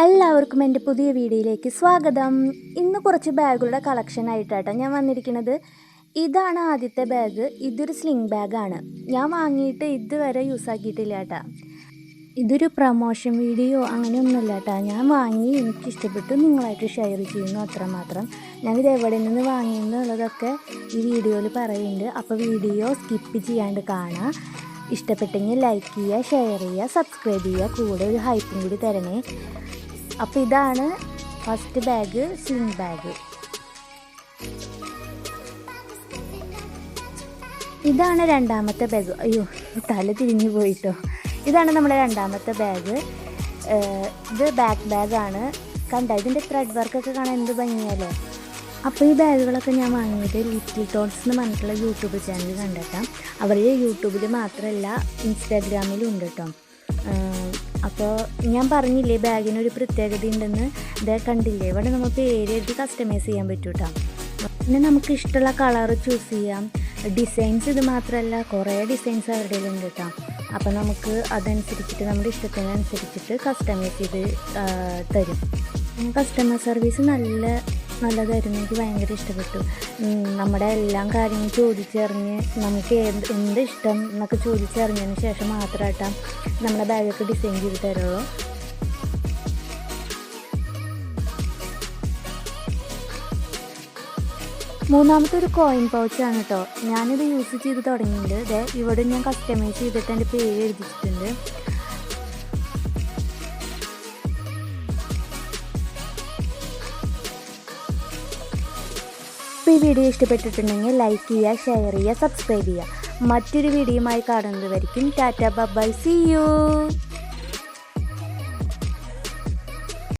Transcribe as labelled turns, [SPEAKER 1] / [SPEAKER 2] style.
[SPEAKER 1] എല്ലാവർക്കും എൻ്റെ പുതിയ വീഡിയോയിലേക്ക് സ്വാഗതം. ഇന്ന് കുറച്ച് ബാഗുകളുടെ കളക്ഷൻ ആയിട്ടാണ് ഞാൻ വന്നിരിക്കുന്നത്. ഇതാണ് ആദ്യത്തെ ബാഗ്. ഇതൊരു സ്ലിംഗ് ബാഗാണ്. ഞാൻ വാങ്ങിയിട്ട് ഇതുവരെ യൂസ് ആക്കിയിട്ടില്ല കേട്ടോ. ഇതൊരു പ്രൊമോഷൻ വീഡിയോ അങ്ങനെയൊന്നുമില്ല കേട്ടോ. ഞാൻ വാങ്ങി എനിക്കിഷ്ടപ്പെട്ടു നിങ്ങളായിട്ട് ഷെയർ ചെയ്യുന്നു അത്രമാത്രം. ഞാനിത് എവിടെ നിന്ന് വാങ്ങിയെന്നുള്ളതൊക്കെ ഈ വീഡിയോയിൽ പറയുന്നുണ്ട്. അപ്പോൾ വീഡിയോ സ്കിപ്പ് ചെയ്യാണ്ട് കാണാം. ഇഷ്ടപ്പെട്ടെങ്കിൽ ലൈക്ക് ചെയ്യുക, ഷെയർ ചെയ്യുക, സബ്സ്ക്രൈബ് ചെയ്യുക, കൂടെ ഒരു ഹൈപ്പും കൂടി തരണേ. അപ്പോൾ ഇതാണ് ഫസ്റ്റ് ബാഗ്, സ്ലിംഗ് ബാഗ്. ഇതാണ് രണ്ടാമത്തെ ബാഗ്. അയ്യോ, തല തിരിഞ്ഞു പോയിട്ടോ. ഇതാണ് നമ്മുടെ രണ്ടാമത്തെ ബാഗ്. ഇത് ബാക്ക് ബാഗാണ്. കണ്ട, ഇതിൻ്റെ ത്രെഡ് വർക്കൊക്കെ കാണാൻ എന്ത് ഭംഗിയല്ലേ. അപ്പോൾ ഈ ബാഗുകളൊക്കെ ഞാൻ വാങ്ങിയത് ലിറ്റിൽ തോട്ട്സ് എന്ന് പറഞ്ഞിട്ടുള്ള യൂട്യൂബ് ചാനൽ കണ്ടിട്ടാണ്. അവർ യൂട്യൂബിൽ മാത്രമല്ല ഇൻസ്റ്റാഗ്രാമിലും ഉണ്ട് കേട്ടോ. അപ്പോൾ ഞാൻ പറഞ്ഞില്ലേ ബാഗിനൊരു പ്രത്യേകത ഉണ്ടെന്ന്. ഇതേ കണ്ടില്ലേ, ഇവിടെ നമ്മൾ പേര് എഴുതി കസ്റ്റമൈസ് ചെയ്യാൻ പറ്റും കേട്ടോ. പിന്നെ നമുക്ക് ഇഷ്ടമുള്ള കളർ ചൂസ് ചെയ്യാം. ഡിസൈൻസ് ഇത് മാത്രമല്ല, കുറേ ഡിസൈൻസ് അവരുടെ ഉണ്ട് കേട്ടോ. അപ്പോൾ നമുക്ക് അതനുസരിച്ചിട്ട് നമ്മുടെ ഇഷ്ടത്തിനനുസരിച്ചിട്ട് കസ്റ്റമൈസ് ചെയ്ത് തരും. കസ്റ്റമർ സർവീസ് നല്ലതായിരുന്നു. എനിക്ക് ഭയങ്കര ഇഷ്ടപ്പെട്ടു. നമ്മുടെ എല്ലാം കാര്യങ്ങളും ചോദിച്ചറിഞ്ഞ് നമുക്ക് എന്ത് ഇഷ്ടം എന്നൊക്കെ ചോദിച്ചറിഞ്ഞതിന് ശേഷം മാത്രമായിട്ടാ നമ്മുടെ ബാഗൊക്കെ ഡിസൈൻ ചെയ്ത് തരുള്ളൂ. മൂന്നാമത്തെ ഒരു കോയിൻ പൗച്ചാണ് കേട്ടോ. ഞാനിത് യൂസ് ചെയ്ത് തുടങ്ങിയിട്ടുണ്ട്. ഇവിടെ ഞാൻ കസ്റ്റമൈസ് ചെയ്തിട്ട് എൻ്റെ പേര് എഴുതിച്ചിട്ടുണ്ട്. അപ്പോൾ ഈ വീഡിയോ ഇഷ്ടപ്പെട്ടിട്ടുണ്ടെങ്കിൽ ലൈക്ക് ചെയ്യുക, ഷെയർ ചെയ്യുക, സബ്സ്ക്രൈബ് ചെയ്യുക. മറ്റൊരു വീഡിയോയുമായി കാണുന്നത് വരയ്ക്കും ടാറ്റ ബൈ, സീ യു.